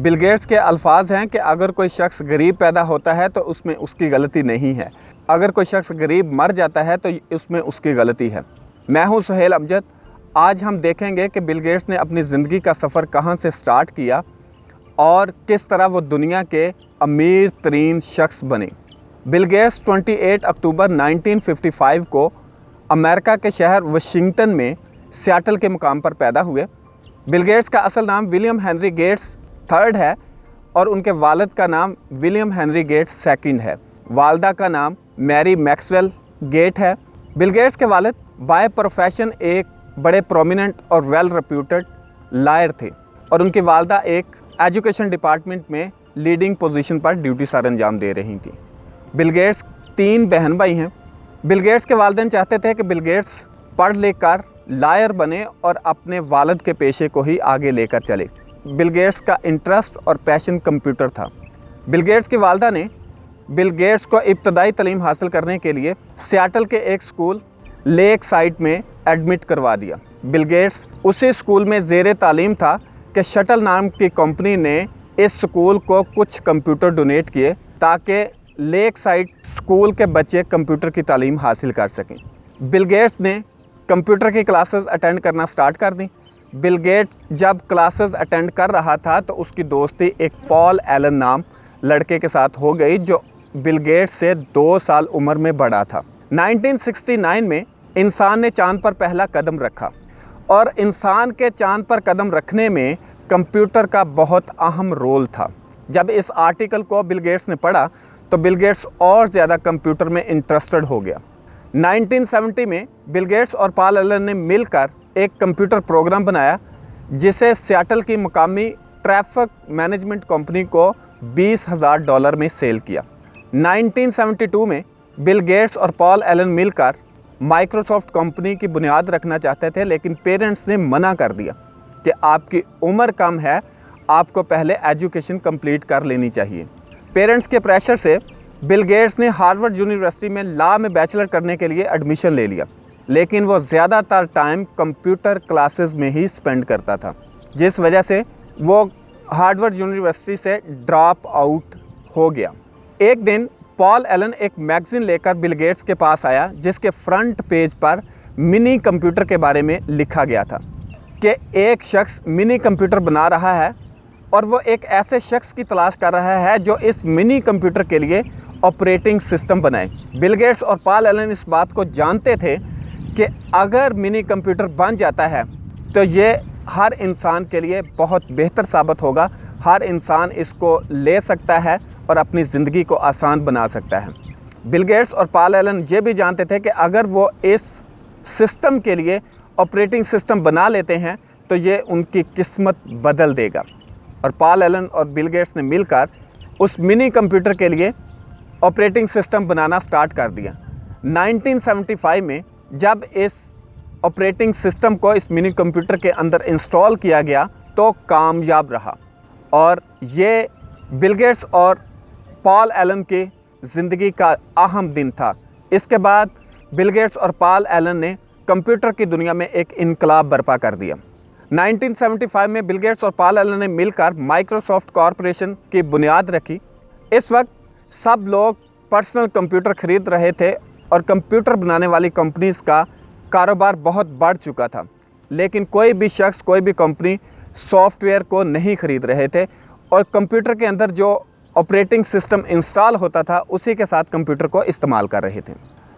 Bill Gates के अल्फाज हैं कि अगर कोई शख्स गरीब पैदा होता है तो उसमें उसकी गलती नहीं है, अगर कोई शख्स गरीब मर जाता है तो उसमें उसकी गलती है। मैं हूं सुहेल अमजद। आज हम देखेंगे कि बिल गेट्स ने अपनी ज़िंदगी का सफ़र कहां से स्टार्ट किया और किस तरह वो दुनिया के अमीर तरीन शख्स बने। बिल गेट्स 28 अक्टूबर 1955 को अमेरिका के शहर वाशिंगटन में सियाटल के मुकाम पर पैदा हुए। बिल गेट्स का असल नाम विलियम हेनरी गेट्स थर्ड है और उनके वालिद का नाम विलियम हेनरी गेट्स सेकंड है। वालदा का नाम मैरी मैक्सवेल गेट है। बिल गेट्स के वालिद बाय प्रोफेशन एक बड़े प्रोमिनेंट और वेल रेप्यूटेड लॉयर थे और उनकी वालदा एक एजुकेशन डिपार्टमेंट में लीडिंग पोजीशन पर ड्यूटी सर अंजाम दे रही थी। बिल गेट्स 3 बहन भाई हैं। बिल गेट्स के वालिदैन चाहते थे कि बिल गेट्स पढ़ लिख कर लॉयर बने और अपने वालिद के पेशे को ही आगे लेकर चले। बिल गेट्स का इंटरेस्ट और पैशन कंप्यूटर था। बिल गेट्स की वालदा ने बिल गेट्स को इब्तदाई तालीम हासिल करने के लिए सियाटल के एक स्कूल लेक साइड में एडमिट करवा दिया। बिल गेट्स उसी स्कूल में ज़ेरे तालीम था कि शटल नाम की कंपनी ने इस स्कूल को कुछ कंप्यूटर डोनेट किए ताकि लेक साइड स्कूल के बच्चे कंप्यूटर की तालीम हासिल कर सकें। बिल गेट्स ने कंप्यूटर की क्लासेस अटेंड करना स्टार्ट कर दी। बिल गेट्स जब क्लासेस अटेंड कर रहा था तो उसकी दोस्ती एक पॉल एलन नाम लड़के के साथ हो गई जो बिल गेट्स से 2 साल उम्र में बड़ा था। 1969 में इंसान ने चांद पर पहला कदम रखा और इंसान के चांद पर कदम रखने में कंप्यूटर का बहुत अहम रोल था। जब इस आर्टिकल को बिल गेट्स ने पढ़ा तो बिल गेट्स और ज़्यादा कंप्यूटर में इंटरेस्टेड हो गया। 1970 में बिल गेट्स और पॉल एलन ने मिलकर एक कंप्यूटर प्रोग्राम बनाया जिसे सियाटल की मुकामी ट्रैफिक मैनेजमेंट कंपनी को $20,000 में सेल किया। 1972 में बिल गेट्स और पॉल एलन मिलकर माइक्रोसॉफ्ट कंपनी की बुनियाद रखना चाहते थे, लेकिन पेरेंट्स ने मना कर दिया कि आपकी उम्र कम है, आपको पहले एजुकेशन कंप्लीट कर लेनी चाहिए। पेरेंट्स के प्रेशर से बिल गेट्स ने हार्वर्ड यूनिवर्सिटी में लॉ में बैचलर करने के लिए एडमिशन ले लिया, लेकिन वो ज़्यादातर टाइम कंप्यूटर क्लासेस में ही स्पेंड करता था, जिस वजह से वो हार्वर्ड यूनिवर्सिटी से ड्रॉप आउट हो गया। एक दिन पॉल एलन एक मैगज़ीन लेकर बिल गेट्स के पास आया जिसके फ्रंट पेज पर मिनी कंप्यूटर के बारे में लिखा गया था कि एक शख्स मिनी कंप्यूटर बना रहा है और वो एक ऐसे शख्स की तलाश कर रहा है जो इस मिनी कंप्यूटर के लिए ऑपरेटिंग सिस्टम बनाए। बिल गेट्स और पॉल एलन इस बात को जानते थे कि अगर मिनी कंप्यूटर बन जाता है तो ये हर इंसान के लिए बहुत बेहतर साबित होगा, हर इंसान इसको ले सकता है और अपनी ज़िंदगी को आसान बना सकता है। बिल गेट्स और पॉल एलन ये भी जानते थे कि अगर वो इस सिस्टम के लिए ऑपरेटिंग सिस्टम बना लेते हैं तो ये उनकी किस्मत बदल देगा। और पॉल एलन और बिल गेट्स ने मिलकर उस मिनी कंप्यूटर के लिए ऑपरेटिंग सिस्टम बनाना स्टार्ट कर दिया। 1975 में जब इस ऑपरेटिंग सिस्टम को इस मिनी कंप्यूटर के अंदर इंस्टॉल किया गया तो कामयाब रहा और ये बिल गेट्स और पॉल एलन की ज़िंदगी का अहम दिन था। इसके बाद बिल गेट्स और पॉल एलन ने कंप्यूटर की दुनिया में एक इनकलाब बर्पा कर दिया। 1975 में बिल गेट्स और पॉल एलन ने मिलकर माइक्रोसॉफ्ट कॉरपोरेशन की बुनियाद रखी। इस वक्त सब लोग पर्सनल कंप्यूटर खरीद रहे थे और कंप्यूटर बनाने वाली कंपनीज़ का कारोबार बहुत बढ़ चुका था, लेकिन कोई भी शख्स, कोई भी कंपनी सॉफ्टवेयर को नहीं खरीद रहे थे और कंप्यूटर के अंदर जो ऑपरेटिंग सिस्टम इंस्टॉल होता था उसी के साथ कंप्यूटर को इस्तेमाल कर रहे थे।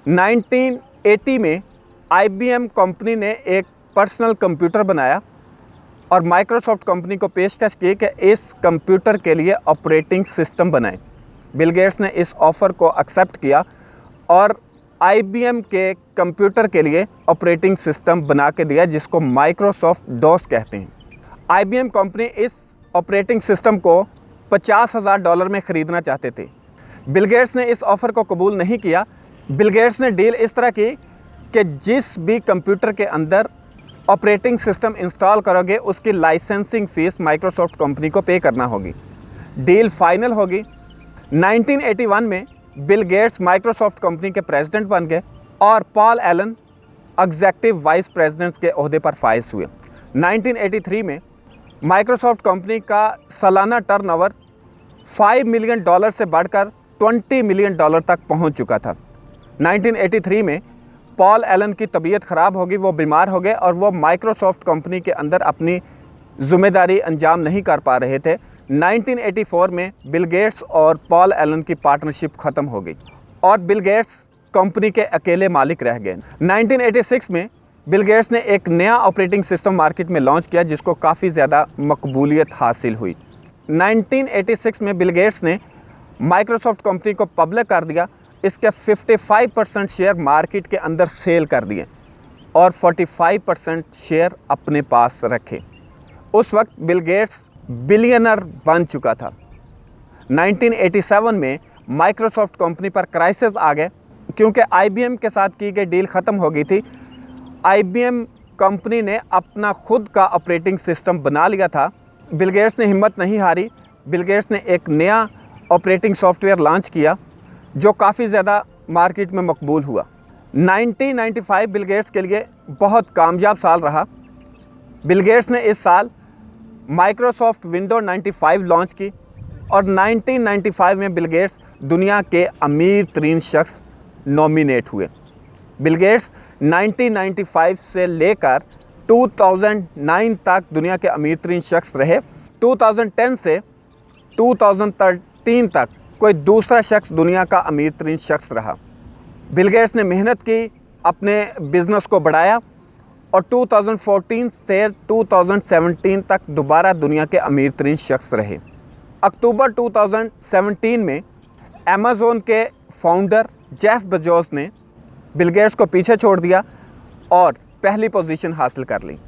1980 में IBM कंपनी ने एक पर्सनल कंप्यूटर बनाया और माइक्रोसॉफ्ट कंपनी को पेशकश की कि इस कंप्यूटर के लिए ऑपरेटिंग सिस्टम बनाएं। बिल गेट्स ने इस ऑफ़र को एक्सेप्ट किया और IBM के कंप्यूटर के लिए ऑपरेटिंग सिस्टम बना के दिया जिसको माइक्रोसॉफ्ट डॉस कहते हैं। IBM कंपनी इस ऑपरेटिंग सिस्टम को $50,000 में ख़रीदना चाहते थे। बिल गेट्स ने इस ऑफ़र को कबूल नहीं किया। बिल गेट्स ने डील इस तरह की कि जिस भी कंप्यूटर के अंदर ऑपरेटिंग सिस्टम इंस्टॉल करोगे उसकी लाइसेंसिंग फ़ीस माइक्रोसॉफ्ट कंपनी को पे करना होगी। डील फाइनल होगी। 1981 में बिल गेट्स माइक्रोसॉफ्ट कंपनी के प्रेसिडेंट बन गए और Paul Allen executive vice president के ओहदे पर फाइज हुए। 1983 में माइक्रोसॉफ्ट कंपनी का सालाना टर्नओवर $5 मिलियन से बढ़कर $20 मिलियन तक पहुंच चुका था। 1983 में पॉल एलन की तबीयत ख़राब होगी, वो बीमार हो गए और वो माइक्रोसॉफ्ट कंपनी के अंदर अपनी ज़िम्मेदारी अंजाम नहीं कर पा रहे थे। 1984 में बिल गेट्स और पॉल एलन की पार्टनरशिप ख़त्म हो गई और बिल गेट्स कंपनी के अकेले मालिक रह गए। 1986 में बिल गेट्स ने एक नया ऑपरेटिंग सिस्टम मार्केट में लॉन्च किया जिसको काफ़ी ज़्यादा मकबूलियत हासिल हुई। 1986 में बिल गेट्स ने माइक्रोसॉफ्ट कंपनी को पब्लिक कर दिया, इसके 55% शेयर मार्केट के अंदर सेल कर दिए और 45% शेयर अपने पास रखे। उस वक्त बिल गेट्स बिलियनर बन चुका था। 1987 में माइक्रोसॉफ्ट कंपनी पर क्राइसिस आ गए क्योंकि IBM के साथ की गई डील ख़त्म हो गई थी। IBM कंपनी ने अपना खुद का ऑपरेटिंग सिस्टम बना लिया था। बिल गेट्स ने हिम्मत नहीं हारी। बिल गेट्स ने एक नया ऑपरेटिंग सॉफ्टवेयर लॉन्च किया जो काफ़ी ज़्यादा मार्केट में मकबूल हुआ। 1995 बिल गेट्स के लिए बहुत कामयाब साल रहा। बिल गेट्स ने इस साल माइक्रोसॉफ्ट विंडो 95 लॉन्च की और 1995 में बिल गेट्स दुनिया के अमीर तरीन शख्स नॉमिनेट हुए। बिल गेट्स 1995 से लेकर 2009 तक दुनिया के अमीर तरीन शख्स रहे। 2010 से 2013 तक कोई दूसरा शख्स दुनिया का अमीर तरीन शख्स रहा। बिल गेट्स ने मेहनत की, अपने बिज़नेस को बढ़ाया और 2014 से 2017 तक दोबारा दुनिया के अमीर तरीन शख्स रहे। अक्टूबर 2017 में अमेज़न के फाउंडर जेफ बेजोस ने बिल गेट्स को पीछे छोड़ दिया और पहली पोजीशन हासिल कर ली।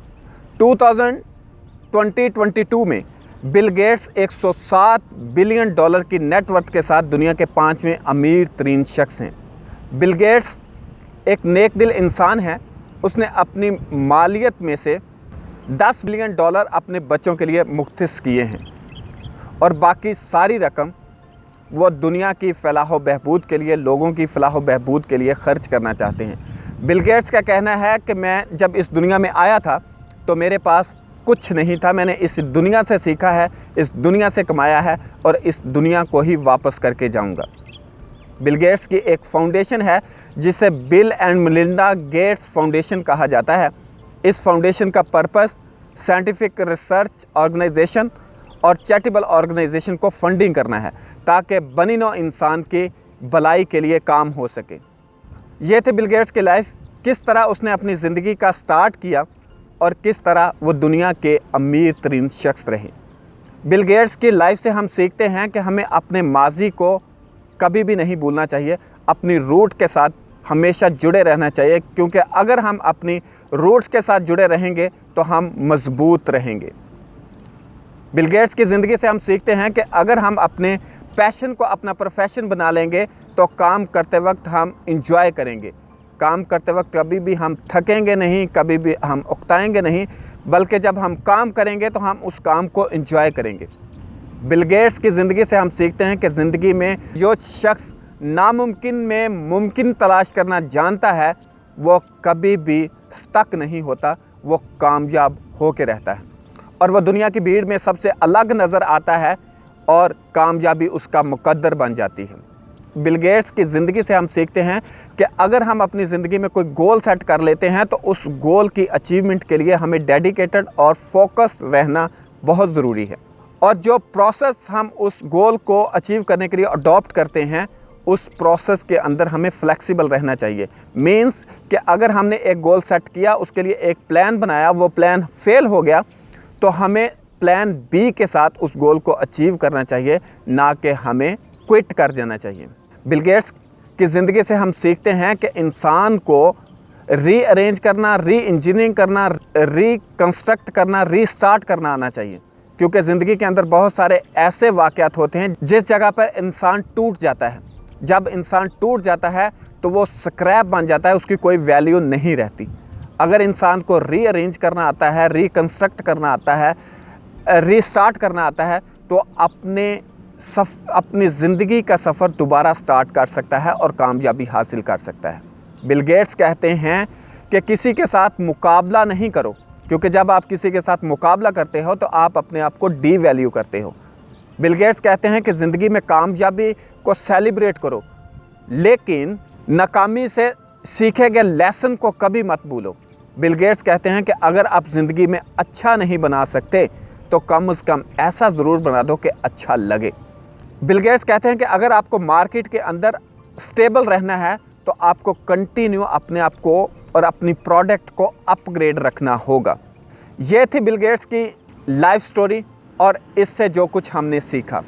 2022 में बिल गेट्स $107 बिलियन की नेटवर्थ के साथ दुनिया के 5वें अमीर तरीन शख्स हैं। बिल गेट्स एक नेक दिल इंसान है। उसने अपनी मालियत में से $10 बिलियन अपने बच्चों के लिए मुख्तस किए हैं और बाकी सारी रकम वो दुनिया की फलाह बहबूद के लिए, लोगों की फलाह बहबूद के लिए ख़र्च करना चाहते हैं। बिल गेट्स का कहना है कि मैं जब इस दुनिया में आया था तो मेरे पास कुछ नहीं था, मैंने इस दुनिया से सीखा है, इस दुनिया से कमाया है और इस दुनिया को ही वापस करके जाऊंगा। बिल गेट्स की एक फाउंडेशन है जिसे bill and Melinda Gates foundation कहा जाता है। इस फाउंडेशन का पर्पस साइंटिफिक रिसर्च ऑर्गेनाइजेशन और चैरिटेबल ऑर्गेनाइजेशन को फंडिंग करना है ताकि बनी नौ इंसान की भलाई के लिए काम हो सके। ये थे बिल गेट्स की लाइफ, किस तरह उसने अपनी ज़िंदगी का स्टार्ट किया और किस तरह वो दुनिया के अमीर तरीन शख्स रहे। बिल गेट्स की लाइफ से हम सीखते हैं कि हमें अपने माजी को कभी भी नहीं भूलना चाहिए, अपनी रूट के साथ हमेशा जुड़े रहना चाहिए, क्योंकि अगर हम अपनी रूट्स के साथ जुड़े रहेंगे तो हम मजबूत रहेंगे। बिल गेट्स की ज़िंदगी से हम सीखते हैं कि अगर हम अपने पैशन को अपना प्रोफेशन बना लेंगे तो काम करते वक्त हम इंजॉय करेंगे। काम करते वक्त कभी भी हम थकेंगे नहीं, कभी भी हम उकताएंगे नहीं, बल्कि जब हम काम करेंगे तो हम उस काम को इंजॉय करेंगे। बिल गेट्स की ज़िंदगी से हम सीखते हैं कि ज़िंदगी में जो शख्स नामुमकिन में मुमकिन तलाश करना जानता है वो कभी भी स्टक नहीं होता, वो कामयाब होके रहता है और वह दुनिया की भीड़ में सबसे अलग नज़र आता है और कामयाबी उसका मुकद्दर बन जाती है। बिल गेट्स की ज़िंदगी से हम सीखते हैं कि अगर हम अपनी ज़िंदगी में कोई गोल सेट कर लेते हैं तो उस गोल की अचीवमेंट के लिए हमें डेडिकेटेड और फोकस्ड रहना बहुत ज़रूरी है और जो प्रोसेस हम उस गोल को अचीव करने के लिए अडॉप्ट करते हैं उस प्रोसेस के अंदर हमें फ्लेक्सिबल रहना चाहिए। मीन्स कि अगर हमने एक गोल सेट किया, उसके लिए एक प्लान बनाया, वो प्लान फेल हो गया तो हमें प्लान बी के साथ उस गोल को अचीव करना चाहिए, ना कि हमें क्विट कर जाना चाहिए। बिल गेट्स की ज़िंदगी से हम सीखते हैं कि इंसान को रीअरेंज करना, री इंजीनियरिंग करना, रिकंस्ट्रक्ट करना, रीस्टार्ट करना आना चाहिए, क्योंकि ज़िंदगी के अंदर बहुत सारे ऐसे वाक़यात होते हैं जिस जगह पर इंसान टूट जाता है। जब इंसान टूट जाता है तो वो स्क्रैप बन जाता है, उसकी कोई वैल्यू नहीं रहती। अगर इंसान को रीअरेंज करना आता है, रिकंस्ट्रक्ट करना आता है, रीस्टार्ट करना आता है तो अपनी ज़िंदगी का सफ़र दोबारा स्टार्ट कर सकता है और कामयाबी हासिल कर सकता है। बिल गेट्स कहते हैं कि किसी के साथ मुकाबला नहीं करो, क्योंकि जब आप किसी के साथ मुकाबला करते हो तो आप अपने आप को डी वैल्यू करते हो। बिल गेट्स कहते हैं कि ज़िंदगी में कामयाबी को सेलिब्रेट करो, लेकिन नाकामी से सीखे गए लेसन को कभी मत भूलो। बिल गेट्स कहते हैं कि अगर आप ज़िंदगी में अच्छा नहीं बना सकते तो कम से कम ऐसा ज़रूर बना दो कि अच्छा लगे। बिल गेट्स कहते हैं कि अगर आपको मार्केट के अंदर स्टेबल रहना है तो आपको कंटिन्यू अपने आप को और अपनी प्रोडक्ट को अपग्रेड रखना होगा। ये थी बिल गेट्स की लाइफ स्टोरी और इससे जो कुछ हमने सीखा।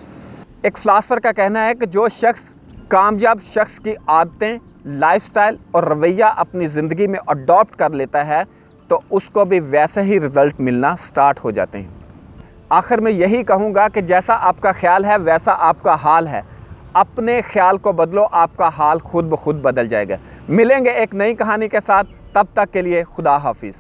एक फ़िलासफ़र का कहना है कि जो शख्स कामयाब शख्स की आदतें, लाइफस्टाइल और रवैया अपनी ज़िंदगी में अडॉप्ट कर लेता है तो उसको भी वैसे ही रिज़ल्ट मिलना स्टार्ट हो जाते हैं। आखिर में यही कहूँगा कि जैसा आपका ख्याल है वैसा आपका हाल है। अपने ख्याल को बदलो, आपका हाल खुद ब खुद बदल जाएगा। मिलेंगे एक नई कहानी के साथ, तब तक के लिए खुदा हाफिज़।